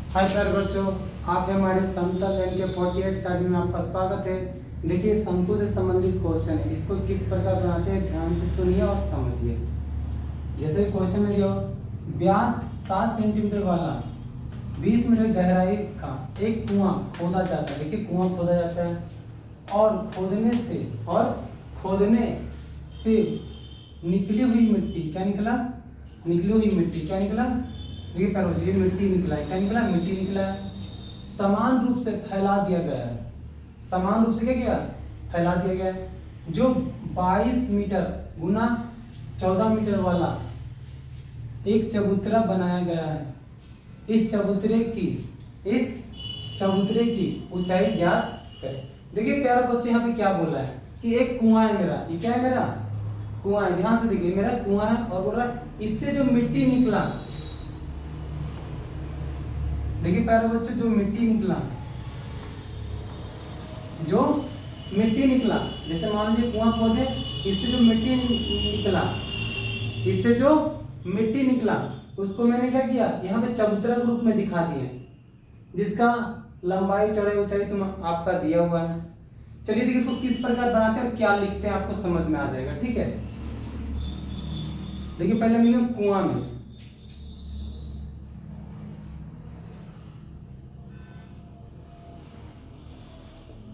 Hi sir बच्चों, आप हमारे समतल एम के 48 अकेडमी में आपका स्वागत है। देखिए शंकु से संबंधित क्वेश्चन है, इसको किस प्रकार बनाते हैं ध्यान से सुनिए और समझिए। जैसे क्वेश्चन में जो व्यास 7 सेंटीमीटर वाला 20 मीटर गहराई का एक कुआं खोदा जाता है। देखिए कुआं खोदा जाता है और खोदने से निकली हुई मिट्टी क्या निकला? निकली हुई मिट्टी क्या निकला? देखिए पैरों से ये मिट्टी निकला है। क्या निकला? मिट्टी निकला है। समान रूप से फैला दिया गया है। समान रूप से क्या किया? फैला दिया गया है। जो 22 मीटर गुना 14 मीटर वाला एक चबूतरा बनाया गया है। इस चबूतरे की ऊंचाई ज्ञात करें। देखिए प्यारे बच्चों, यहाँ पे क्या बोला है कि एक कुआं है मेरा। ये क्या है? मेरा कुआं है। ध्यान से देखिए, मेरा कुआं है और बोल रहा है इससे जो मिट्टी निकला। देखिए प्यारे बच्चों, जो मिट्टी निकला, जैसे मान लीजिए कुआं खोदे, इससे जो मिट्टी निकला उसको मैंने क्या किया, यहाँ पे चबूतरा के रूप में दिखा दिए, जिसका लंबाई चौड़ाई ऊंचाई तुम आपका दिया हुआ है। चलिए देखिए इसको किस प्रकार बनाते हैं और क्या लिखते हैं आपको समझ में आ जाएगा। ठीक है, देखिए पहले हम कुआं में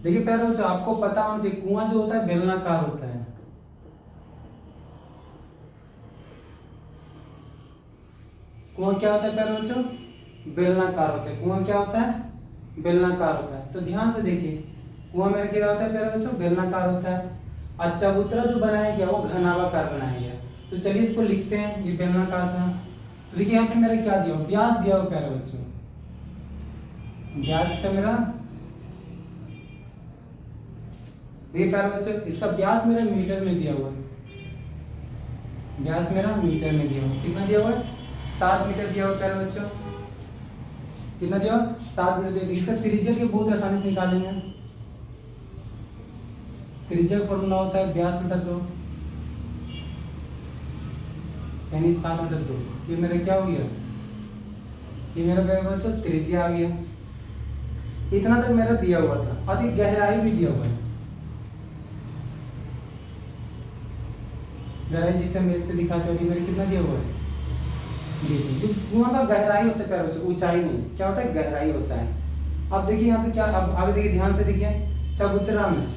देखिए प्यारे बच्चों, आपको पता होना चाहिए कुआं जो होता है बेलनाकार होता है। कुआं क्या होता है प्यारे बच्चों? बेलनाकार होता है। कुआं क्या होता है? बेलनाकार होता है। तो ध्यान से देखिए, कुआं मेरा क्या होता है प्यारे बच्चों? बेलनाकार होता है। और चबूतरा जो बनाया गया वो घनाभाकार बनाया गया। तो चलिए इसको लिखते हैं। ये बेलनाकार था। तो देखिए यहाँ पे मेरा क्या दिया? व्यास दिया हुआ प्यारे बच्चों। व्यास का मेरा देखिए प्यारे बच्चों, इसका व्यास मेरा मीटर में दिया हुआ है। व्यास मेरा मीटर में दिया हुआ। कितना दिया हुआ है? 7 मीटर दिया हुआ प्यारे बच्चों। कितना दिया? 7 मीटर दिया। इसका त्रिज्या की बहुत आसानी से निकालेंगे। त्रिज्या का फॉर्मूला होता है व्यास बटा 2, यानी 7 बटा 2। ये मेरा क्या हो गया? ये मेरा प्यारे बच्चों त्रिज्या आ गया। इतना तक मेरा दिया हुआ था और ये गहराई भी दिया हुआ है। गहराई जिसे हम इससे दिखाते हैं, मेरे कितना दिया हुआ है? 20। जो कुआं का गहराई होता है प्यारे बच्चों, ऊंचाई नहीं, क्या होता है? गहराई होता है। अब देखिए यहाँ पे क्या, अब आगे देखिए ध्यान से देखिए, चबूतरा में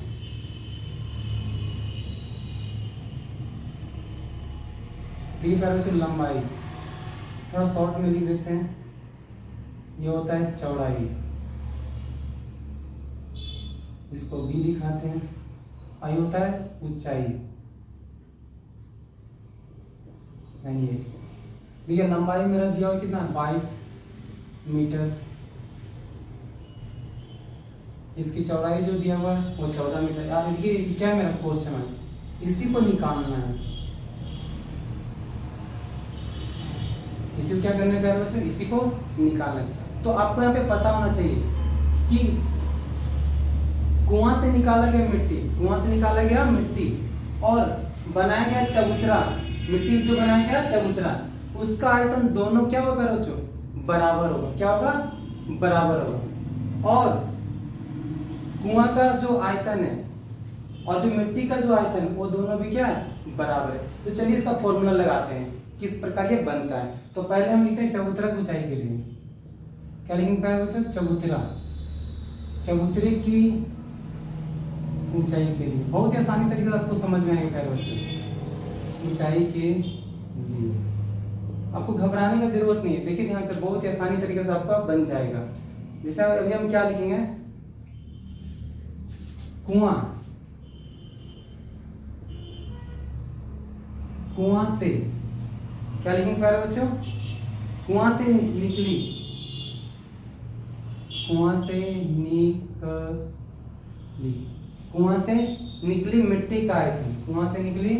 देखिए प्यारे बच्चों लंबाई थोड़ा शॉर्ट में लिख देते हैं। ये होता है चौड़ाई, इसको भी दिखाते हैं। आई होता है ऊंचाई, देखिए लंबाई मेरा दिया हुआ कितना? 22 मीटर। इसकी चौड़ाई जो दिया हुआ है वो 14 मीटर। यार देखिए क्या मेरा क्वेश्चन है, इसी को निकालना है। इसी क्या करना है प्यारे बच्चों? इसी को निकालना है। तो आपको यहाँ पे पता होना चाहिए कि कुआं से निकाला गया मिट्टी और बनाया गया चबूतरा। मिट्टी जो बनाया गया चबूतरा, उसका आयतन दोनों क्या होगा प्यारे बच्चों? बराबर होगा। क्या होगा? बराबर होगा। और कुआं का जो आयतन है और जो मिट्टी का जो आयतन है वो दोनों भी क्या है? बराबर है। तो चलिए इसका फॉर्मूला लगाते हैं किस प्रकार ये बनता है। तो पहले हम लिखते हैं चबूतरा की ऊंचाई के लिए। क्या लिखेंगे प्यारे बच्चों? चबूतरे की ऊंचाई के लिए। बहुत ही आसानी तरीके से आपको समझ में आएगा प्यारे बच्चों। ऊंचाई के लिए आपको घबराने का जरूरत नहीं है। देखिए ध्यान से, बहुत ही आसानी तरीके से आपका बन जाएगा। जैसे अभी हम क्या लिखेंगे? कुआं से क्या लिखेंगे प्यारे बच्चों? कुआं से निकली मिट्टी का आयतन। कुआं से निकली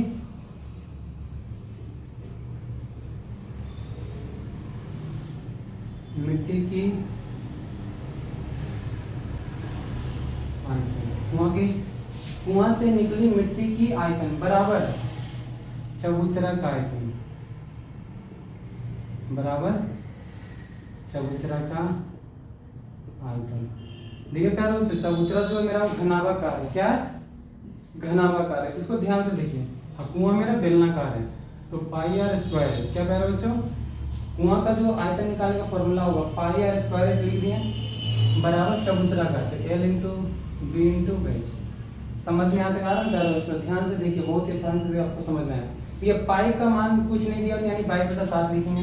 मिट्टी की कुआं से निकली मिट्टी की आयतन बराबर चबूतरा का आयतन, बराबर चबूतरा का आयतन। देखिए प्यारे बच्चों, चबूतरा जो है मेरा घनाभाकार है। क्या है? घनाभाकार है। इसको ध्यान से देखिए। कुआं मेरा बेलनाकार है, तो पाई आर स्क्वायर है। क्या प्यारे बच्चों? कुआं का जो आयतन निकालने का फॉर्मूला होगा पाई आर स्क्वायर एच लिख दिए बराबर चबूतरा का, तो L into B into H. समझ में आता है प्यारे बच्चों? ध्यान से देखिए, बहुत ही अच्छा से आपको समझ में आया। ये पाई का मान कुछ नहीं दिया, यानी 22/7 लिखेंगे।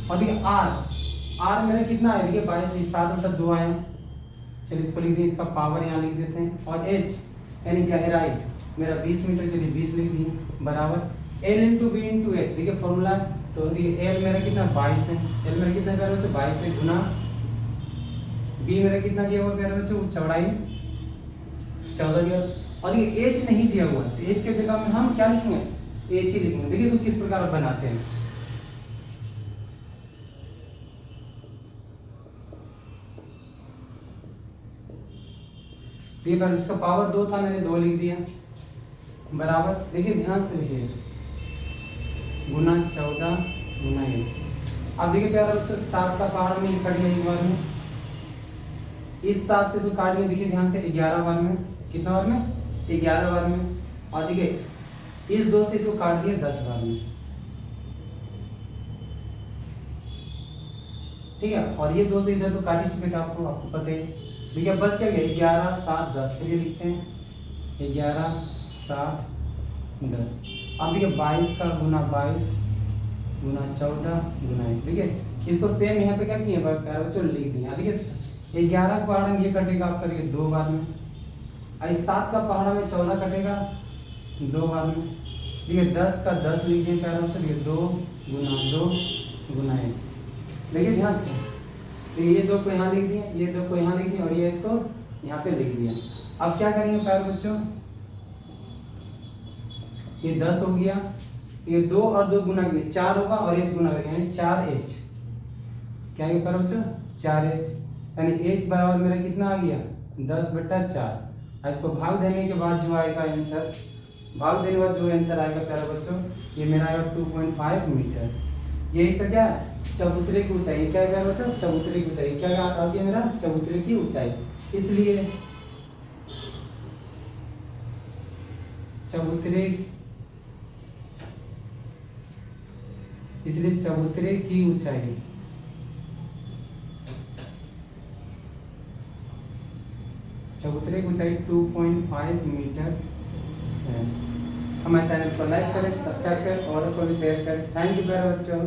और देखिए आर मेरा कितना है? देखिए 22/7/2 आया। चलिए इसको लिख दिए, इसका पावर यहाँ लिख देते हैं। और एच यानी गहराई मेरा 20 मीटर, चलिए 20 लिख दिए बराबर L into B into H. देखिए फॉर्मूला, तो देखिए एल मेरा कितना 22 है, एल मेरा कितना प्यारे बच्चों 22 है, गुना बी मेरा कितना दिया हुआ प्यारे बच्चों चौड़ाई 14 दिया। और ये एच नहीं दिया हुआ, तो एच के जगह में हम क्या लिखेंगे? एच ही लिखेंगे। देखिए इसको किस प्रकार बनाते हैं। ये बार इसका पावर 2 था, मैंने 2 लिख दिया बराबर। देखिए ध्यान से लिखिए, गुना 14 गुना एच। अब देखिए प्यारे बच्चों 7 का पहाड़ में कट गया एक बार में, इस 7 से इसको काट दिया। देखिए ध्यान से 11 बार में, कितना बार में? 11 बार में। और देखिए इस 2 से इसको काट दिया 10 बार में, ठीक है। और ये 2 से इधर तो काट ही चुके थे, आपको पता है। देखिए बस क्या गया 11 7 10। चलिए लिखते हैं 11 7 10। अब देखिए 22 का गुना 22 गुना 14 गुना 1। देखिए इसको सेम यहाँ पे क्या किए प्यारे बच्चों लिख दिए। देखिए 11 का पहाड़ा में ये कटेगा आपका, देखिए 2 बार में। और 7 का पहाड़ा में 14 कटेगा 2 बार में। देखिए 10 का 10 लिख दिए प्यारे बच्चों, देखिए 2 गुना 2 गुना 1। देखिए ध्यान से, तो ये 2 को यहाँ लिख दिए, ये 2 को यहाँ लिख दिए, और ये इसको यहाँ पे लिख दिया। अब क्या करेंगे प्यारे बच्चों, ये 10 हो गया, ये 2 और 2 गुना करेंगे 4 होगा, और एच गुना करेंगे यानी 4h। क्या है प्यारे बच्चों 4h, यानी h बराबर मेरा कितना आ गया 10/4। इसको भाग देने के बाद जो आएगा आंसर, भाग देने के बाद जो आंसर आएगा प्यारे बच्चों, ये मेरा आएगा 2.5 मीटर। ये इसका क्या है? चबूतरे की ऊंचाई। क्या है बच्चों? चबूतरे की ऊंचाई। क्या आ गया मेरा? चबूतरे की ऊंचाई। इसलिए चबूतरे की ऊंचाई चबूतरे की ऊंचाई 2.5 मीटर है। हमारे चैनल को लाइक करें, सब्सक्राइब करें और को भी शेयर करें। थैंक यू प्यारे बच्चों।